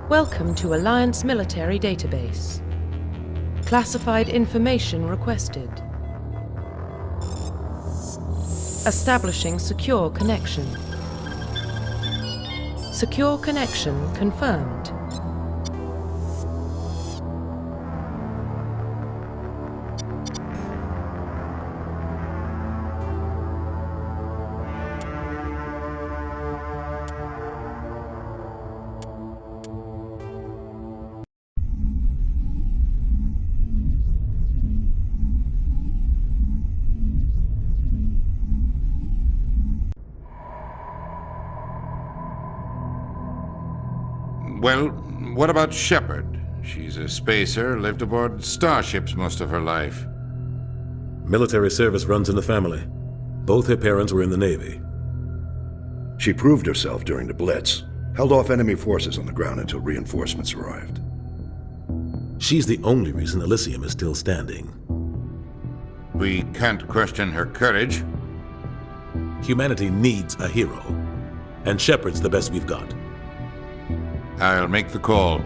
Welcome to Alliance Military Database. Classified information requested. Establishing secure connection. Secure connection confirmed. Well, what about Shepard? She's a spacer, lived aboard starships most of her life. Military service runs in the family. Both her parents were in the Navy. She proved herself during the Blitz, held off enemy forces on the ground until reinforcements arrived. She's the only reason Elysium is still standing. We can't question her courage. Humanity needs a hero, and Shepard's the best we've got. I'll make the call.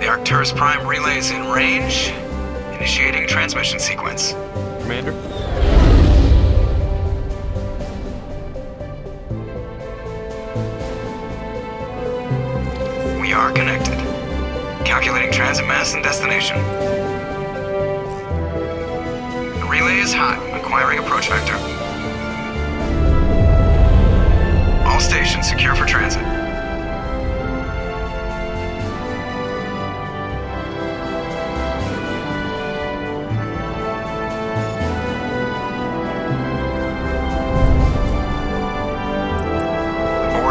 Arcturus Prime relays in range. Initiating transmission sequence. Commander? We are connected. Calculating transit mass and destination. The relay is hot, acquiring approach vector. All stations secure for transit.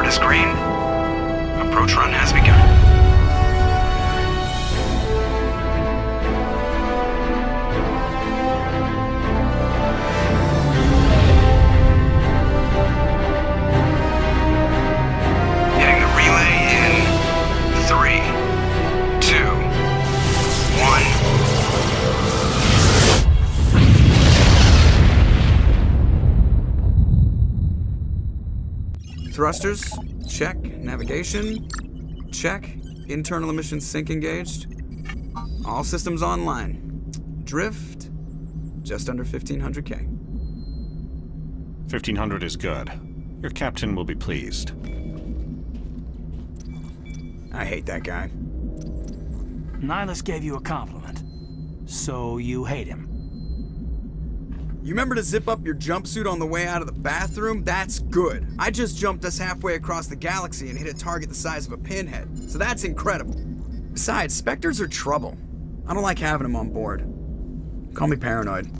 Is green. Approach run has begun. Hitting the relay in 3, 2, 1. Thrusters, check. Navigation, check. Internal emissions sync engaged. All systems online. Drift, just under 1,500K. 1,500 is good. Your captain will be pleased. I hate that guy. Nihilus gave you a compliment. So you hate him. You remember to zip up your jumpsuit on the way out of the bathroom? That's good. I just jumped us halfway across the galaxy and hit a target the size of a pinhead, so that's incredible. Besides, Spectres are trouble. I don't like having them on board. Call me paranoid.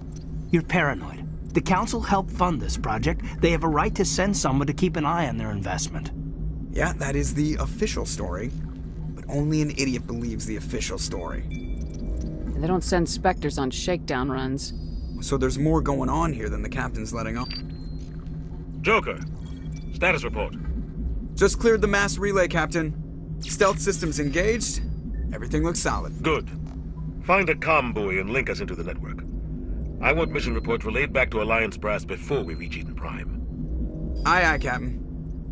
You're paranoid. The Council helped fund this project. They have a right to send someone to keep an eye on their investment. Yeah, that is the official story. But only an idiot believes the official story. They don't send Spectres on shakedown runs. So there's more going on here than the captain's letting on. Joker, status report. Just cleared the mass relay, Captain. Stealth systems engaged. Everything looks solid. Good. Find a comm buoy and link us into the network. I want mission reports relayed back to Alliance Brass before we reach Eden Prime. Aye, aye, Captain.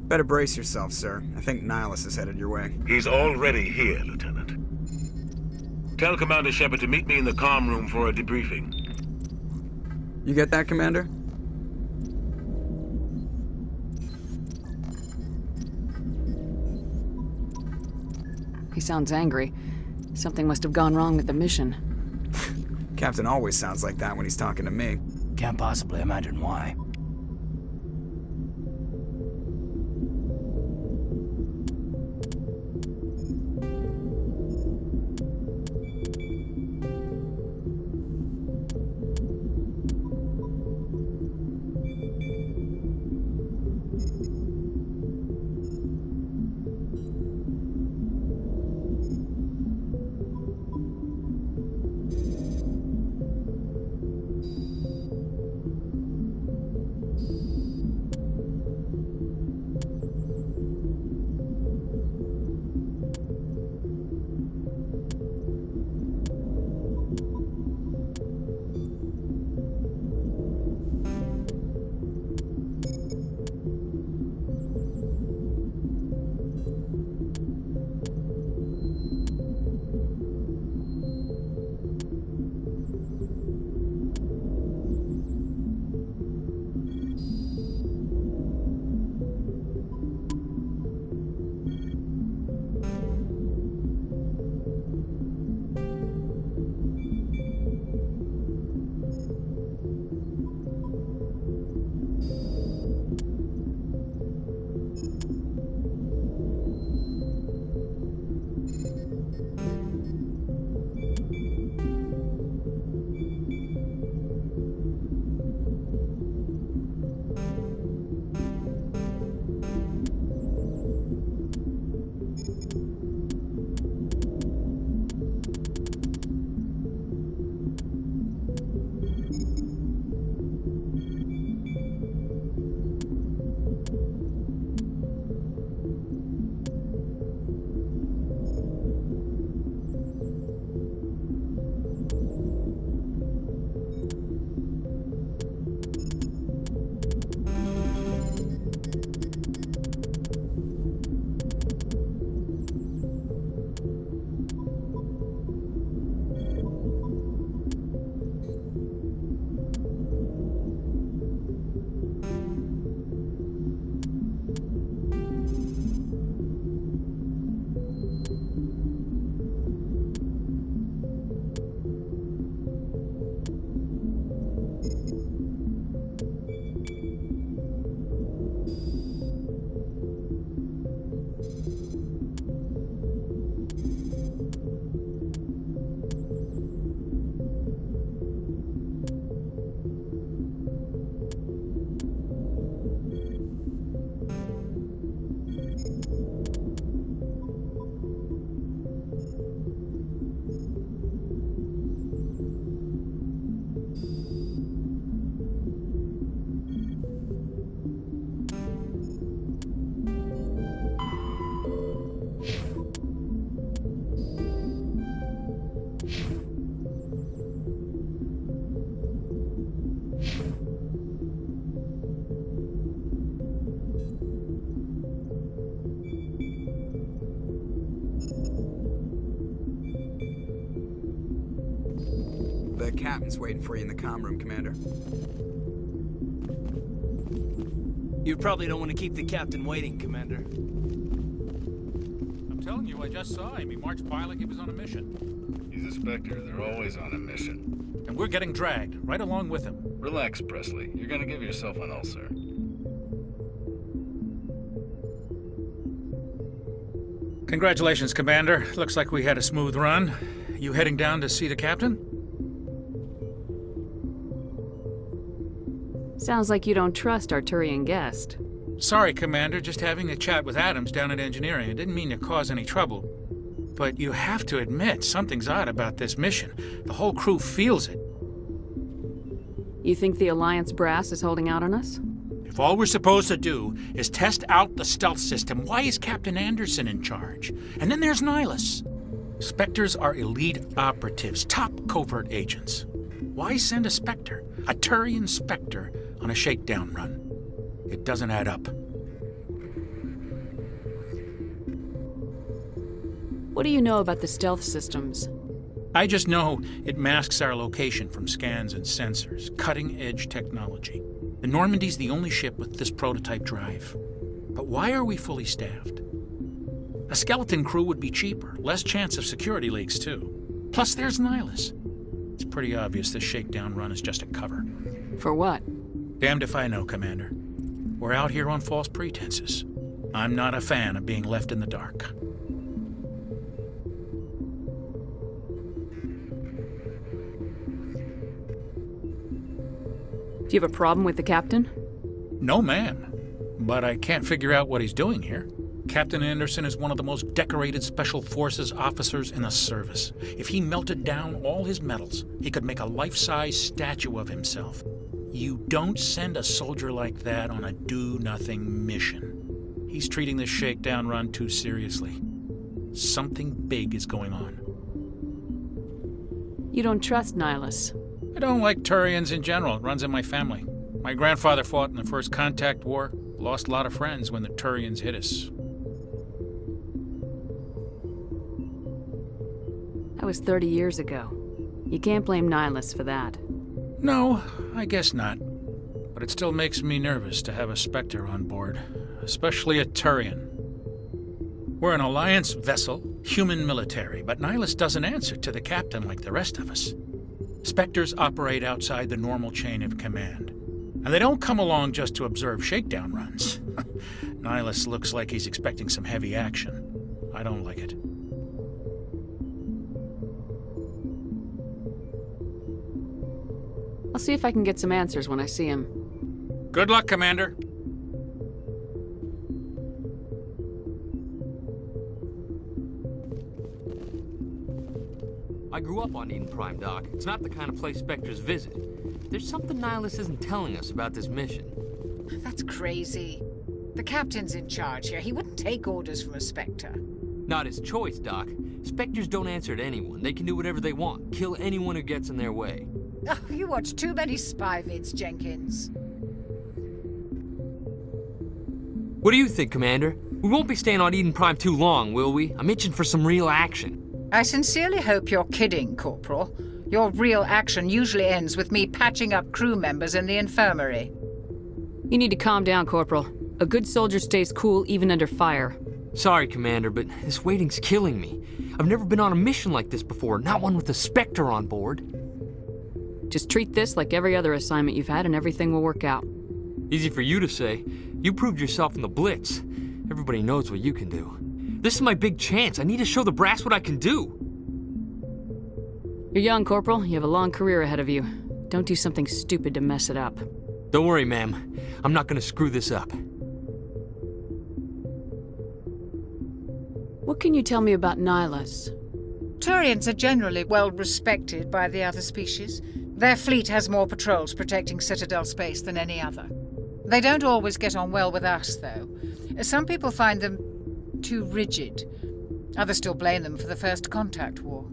Better brace yourself, sir. I think Nihilus is headed your way. He's already here, Lieutenant. Tell Commander Shepard to meet me in the comm room for a debriefing. You get that, Commander? He sounds angry. Something must have gone wrong with the mission. Captain always sounds like that when he's talking to me. Can't possibly imagine why. captain's waiting for you in the comm room, Commander. You probably don't want to keep the captain waiting, Commander. I'm telling you, I just saw him. He marched by like he was on a mission. He's a Spectre. They're always on a mission. And we're getting dragged, right along with him. Relax, Presley. You're gonna give yourself an ulcer. Congratulations, Commander. Looks like we had a smooth run. You heading down to see the captain? Sounds like you don't trust our Turian guest. Sorry, Commander. Just having a chat with Adams down at engineering. I didn't mean to cause any trouble. But you have to admit, something's odd about this mission. The whole crew feels it. You think the Alliance brass is holding out on us? If all we're supposed to do is test out the stealth system, why is Captain Anderson in charge? And then there's Nihilus. Spectres are elite operatives, top covert agents. Why send a Spectre, a Turian Spectre, on a shakedown run? It doesn't add up. What do you know about the stealth systems? I just know it masks our location from scans and sensors, cutting-edge technology. The Normandy's the only ship with this prototype drive. But why are we fully staffed? A skeleton crew would be cheaper, less chance of security leaks too. Plus there's Nihilus. It's pretty obvious this shakedown run is just a cover. For what? Damned if I know, Commander. We're out here on false pretenses. I'm not a fan of being left in the dark. Do you have a problem with the captain? No, ma'am. But I can't figure out what he's doing here. Captain Anderson is one of the most decorated Special Forces officers in the service. If he melted down all his medals, he could make a life-size statue of himself. You don't send a soldier like that on a do-nothing mission. He's treating this shakedown run too seriously. Something big is going on. You don't trust Nihilus? I don't like Turians in general. It runs in my family. My grandfather fought in the First Contact War. Lost a lot of friends when the Turians hit us. That was 30 years ago. You can't blame Nihilus for that. No, I guess not. But it still makes me nervous to have a Spectre on board, especially a Turian. We're an Alliance vessel, human military, but Nihilus doesn't answer to the captain like the rest of us. Spectres operate outside the normal chain of command. And they don't come along just to observe shakedown runs. Nihilus looks like he's expecting some heavy action. I don't like it. I'll see if I can get some answers when I see him. Good luck, Commander. I grew up on Eden Prime, Doc. It's not the kind of place Spectres visit. There's something Nihilus isn't telling us about this mission. That's crazy. The captain's in charge here. He wouldn't take orders from a Spectre. Not his choice, Doc. Spectres don't answer to anyone. They can do whatever they want, kill anyone who gets in their way. Oh, you watch too many spy vids, Jenkins. What do you think, Commander? We won't be staying on Eden Prime too long, will we? I'm itching for some real action. I sincerely hope you're kidding, Corporal. Your real action usually ends with me patching up crew members in the infirmary. You need to calm down, Corporal. A good soldier stays cool even under fire. Sorry, Commander, but this waiting's killing me. I've never been on a mission like this before, not one with a Spectre on board. Just treat this like every other assignment you've had and everything will work out. Easy for you to say. You proved yourself in the Blitz. Everybody knows what you can do. This is my big chance. I need to show the brass what I can do. You're young, Corporal. You have a long career ahead of you. Don't do something stupid to mess it up. Don't worry, ma'am. I'm not gonna screw this up. What can you tell me about Nihilus? Turians are generally well respected by the other species. Their fleet has more patrols protecting Citadel space than any other. They don't always get on well with us, though. Some people find them too rigid. Others still blame them for the First Contact War.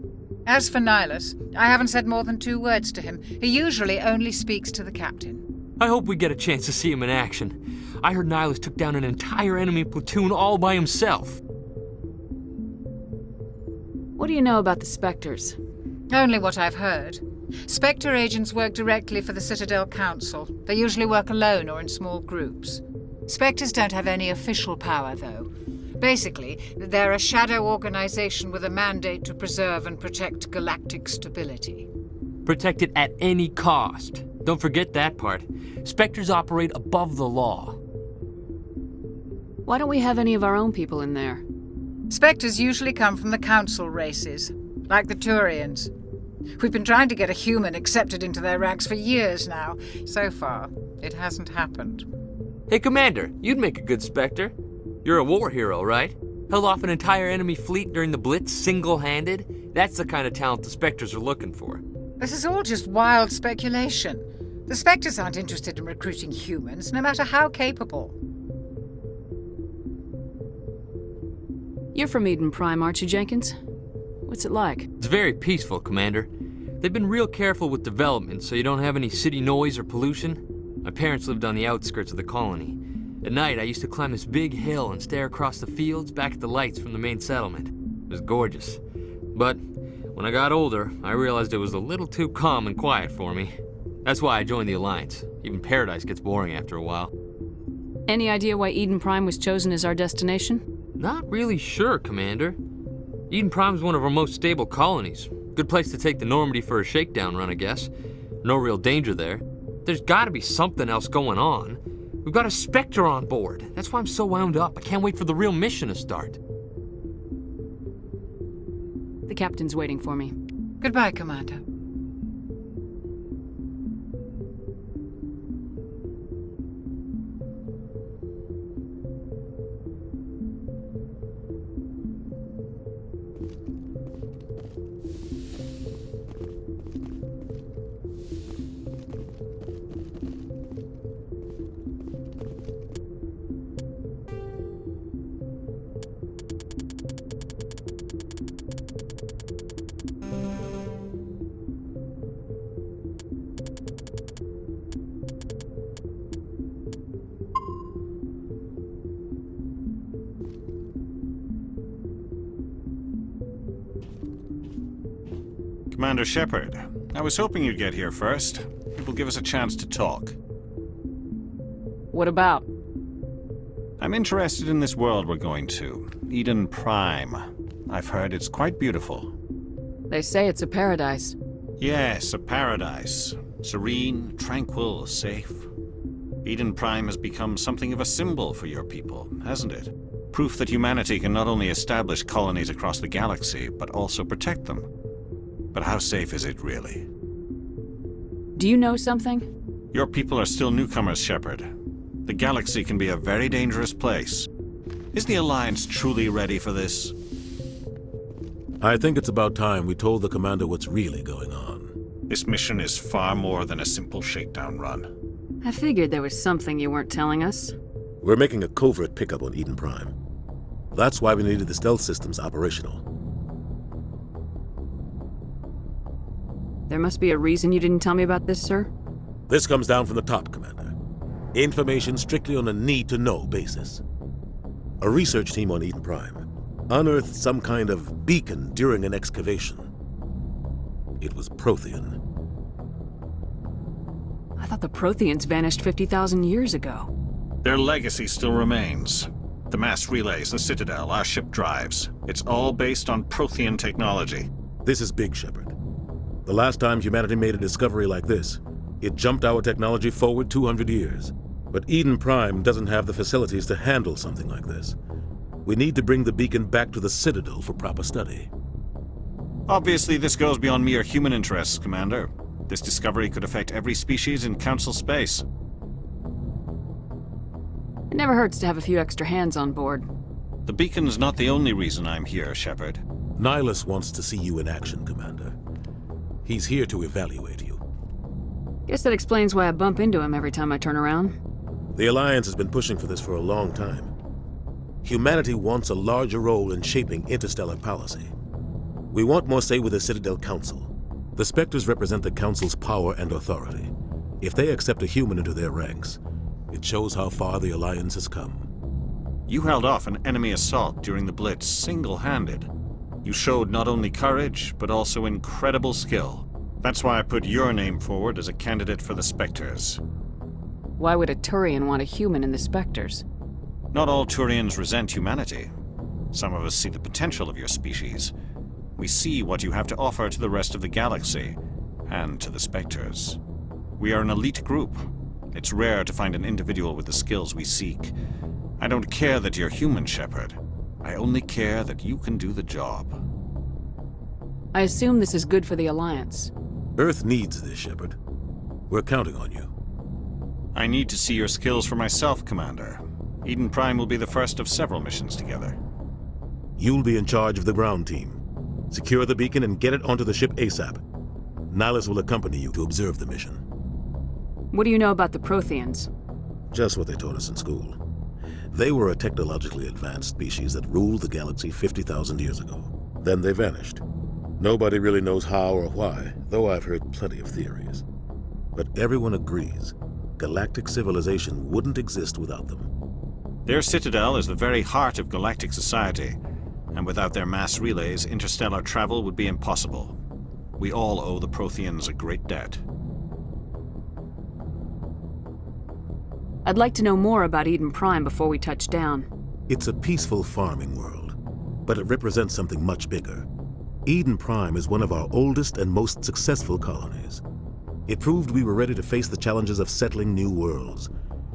As for Nihilus, I haven't said more than 2 words to him. He usually only speaks to the captain. I hope we get a chance to see him in action. I heard Nihilus took down an entire enemy platoon all by himself. What do you know about the Spectres? Only what I've heard. Spectre agents work directly for the Citadel Council. They usually work alone or in small groups. Spectres don't have any official power, though. Basically, they're a shadow organization with a mandate to preserve and protect galactic stability. Protect it at any cost. Don't forget that part. Spectres operate above the law. Why don't we have any of our own people in there? Spectres usually come from the Council races, like the Turians. We've been trying to get a human accepted into their ranks for years now. So far, it hasn't happened. Hey, Commander, you'd make a good Spectre. You're a war hero, right? Held off an entire enemy fleet during the Blitz single-handed? That's the kind of talent the Spectres are looking for. This is all just wild speculation. The Spectres aren't interested in recruiting humans, no matter how capable. You're from Eden Prime, aren't you, Jenkins? What's it like? It's very peaceful, Commander. They've been real careful with development so you don't have any city noise or pollution. My parents lived on the outskirts of the colony. At night, I used to climb this big hill and stare across the fields back at the lights from the main settlement. It was gorgeous. But when I got older, I realized it was a little too calm and quiet for me. That's why I joined the Alliance. Even Paradise gets boring after a while. Any idea why Eden Prime was chosen as our destination? Not really sure, Commander. Eden Prime's one of our most stable colonies. Good place to take the Normandy for a shakedown run, I guess. No real danger there. There's gotta be something else going on. We've got a Spectre on board. That's why I'm so wound up. I can't wait for the real mission to start. The captain's waiting for me. Goodbye, Commander. Commander Shepard, I was hoping you'd get here first. It will give us a chance to talk. What about? I'm interested in this world we're going to, Eden Prime. I've heard it's quite beautiful. They say it's a paradise. Yes, a paradise. Serene, tranquil, safe. Eden Prime has become something of a symbol for your people, hasn't it? Proof that humanity can not only establish colonies across the galaxy, but also protect them. But how safe is it, really? Do you know something? Your people are still newcomers, Shepard. The galaxy can be a very dangerous place. Is the Alliance truly ready for this? I think it's about time we told the Commander what's really going on. This mission is far more than a simple shakedown run. I figured there was something you weren't telling us. We're making a covert pickup on Eden Prime. That's why we needed the stealth systems operational. There must be a reason you didn't tell me about this, sir? This comes down from the top, Commander. Information strictly on a need-to-know basis. A research team on Eden Prime unearthed some kind of beacon during an excavation. It was Prothean. I thought the Protheans vanished 50,000 years ago. Their legacy still remains. The mass relays, the Citadel, our ship drives. It's all based on Prothean technology. This is big, Shepard. The last time humanity made a discovery like this, it jumped our technology forward 200 years. But Eden Prime doesn't have the facilities to handle something like this. We need to bring the beacon back to the Citadel for proper study. Obviously, this goes beyond mere human interests, Commander. This discovery could affect every species in Council space. It never hurts to have a few extra hands on board. The beacon's not the only reason I'm here, Shepard. Nihilus wants to see you in action, Commander. He's here to evaluate you. Guess that explains why I bump into him every time I turn around. The Alliance has been pushing for this for a long time. Humanity wants a larger role in shaping interstellar policy. We want more say with the Citadel Council. The Spectres represent the Council's power and authority. If they accept a human into their ranks, it shows how far the Alliance has come. You held off an enemy assault during the Blitz single-handed. You showed not only courage, but also incredible skill. That's why I put your name forward as a candidate for the Spectres. Why would a Turian want a human in the Spectres? Not all Turians resent humanity. Some of us see the potential of your species. We see what you have to offer to the rest of the galaxy, and to the Spectres. We are an elite group. It's rare to find an individual with the skills we seek. I don't care that you're human, Shepard. I only care that you can do the job. I assume this is good for the Alliance. Earth needs this, Shepard. We're counting on you. I need to see your skills for myself, Commander. Eden Prime will be the first of several missions together. You'll be in charge of the ground team. Secure the beacon and get it onto the ship ASAP. Nihlus will accompany you to observe the mission. What do you know about the Protheans? Just what they taught us in school. They were a technologically advanced species that ruled the galaxy 50,000 years ago. Then they vanished. Nobody really knows how or why, though I've heard plenty of theories. But everyone agrees, galactic civilization wouldn't exist without them. Their citadel is the very heart of galactic society, and without their mass relays, interstellar travel would be impossible. We all owe the Protheans a great debt. I'd like to know more about Eden Prime before we touch down. It's a peaceful farming world, but it represents something much bigger. Eden Prime is one of our oldest and most successful colonies. It proved we were ready to face the challenges of settling new worlds,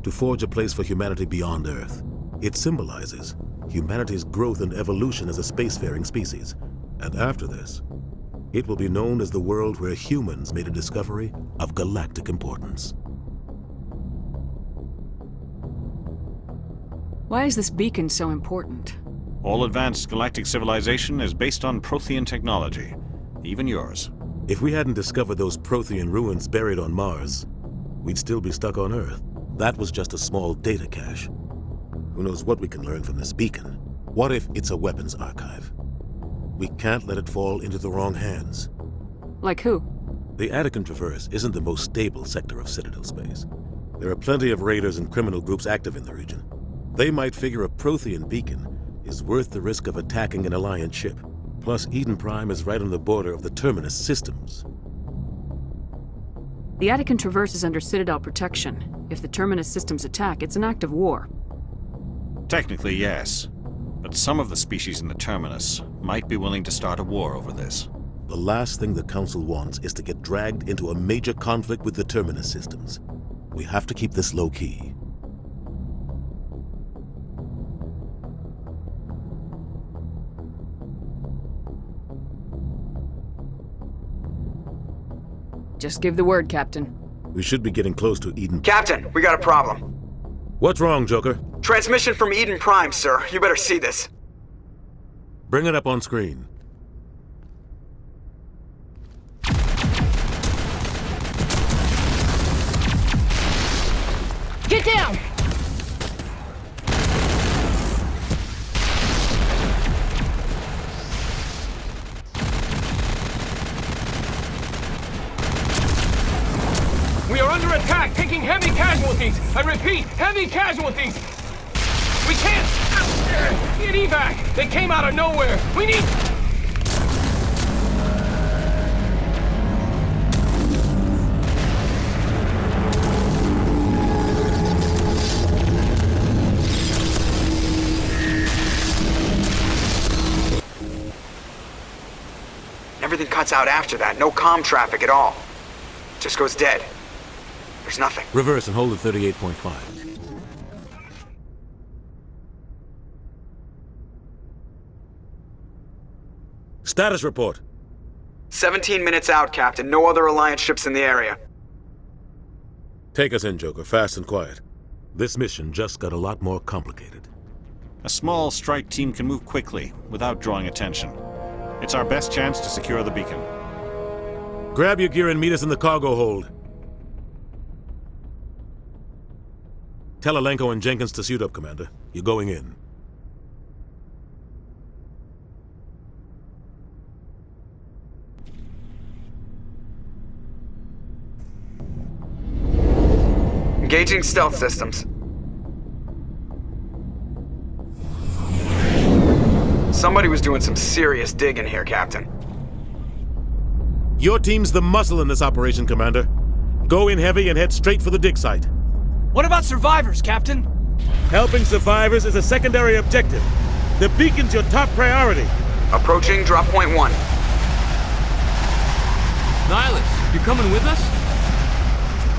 to forge a place for humanity beyond Earth. It symbolizes humanity's growth and evolution as a spacefaring species. And after this, it will be known as the world where humans made a discovery of galactic importance. Why is this beacon so important? All advanced galactic civilization is based on Prothean technology, even yours. If we hadn't discovered those Prothean ruins buried on Mars, we'd still be stuck on Earth. That was just a small data cache. Who knows what we can learn from this beacon? What if it's a weapons archive? We can't let it fall into the wrong hands. Like who? The Attican Traverse isn't the most stable sector of Citadel space. There are plenty of raiders and criminal groups active in the region. They might figure a Prothean beacon is worth the risk of attacking an Alliance ship. Plus, Eden Prime is right on the border of the Terminus systems. The Attican Traverse is under Citadel protection. If the Terminus systems attack, it's an act of war. Technically, yes. But some of the species in the Terminus might be willing to start a war over this. The last thing the Council wants is to get dragged into a major conflict with the Terminus systems. We have to keep this low-key. Just give the word, Captain. We should be getting close to Eden. Captain, we got a problem. What's wrong, Joker? Transmission from Eden Prime, sir. You better see this. Bring it up on screen. Get down! We are under attack, taking heavy casualties. I repeat, heavy casualties. We can't get evac. They came out of nowhere. We need... Everything cuts out after that. No comm traffic at all. Just goes dead. There's nothing. Reverse and hold at 38.5. Status report. 17 minutes out, Captain. No other Alliance ships in the area. Take us in, Joker, fast and quiet. This mission just got a lot more complicated. A small strike team can move quickly, without drawing attention. It's our best chance to secure the beacon. Grab your gear and meet us in the cargo hold. Tell Alenko and Jenkins to suit up, Commander. You're going in. Engaging stealth systems. Somebody was doing some serious digging here, Captain. Your team's the muscle in this operation, Commander. Go in heavy and head straight for the dig site. What about survivors, Captain? Helping survivors is a secondary objective. The beacon's your top priority. Approaching drop point 1. Nihilus, you coming with us?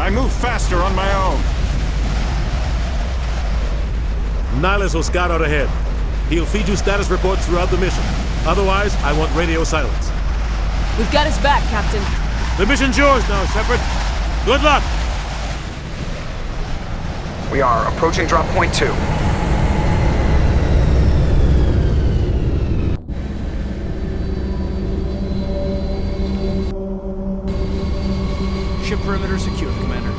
I move faster on my own. Nihilus will scout out ahead. He'll feed you status reports throughout the mission. Otherwise, I want radio silence. We've got his back, Captain. The mission's yours now, Shepard. Good luck! We are approaching drop point 2. Ship perimeter secured, Commander.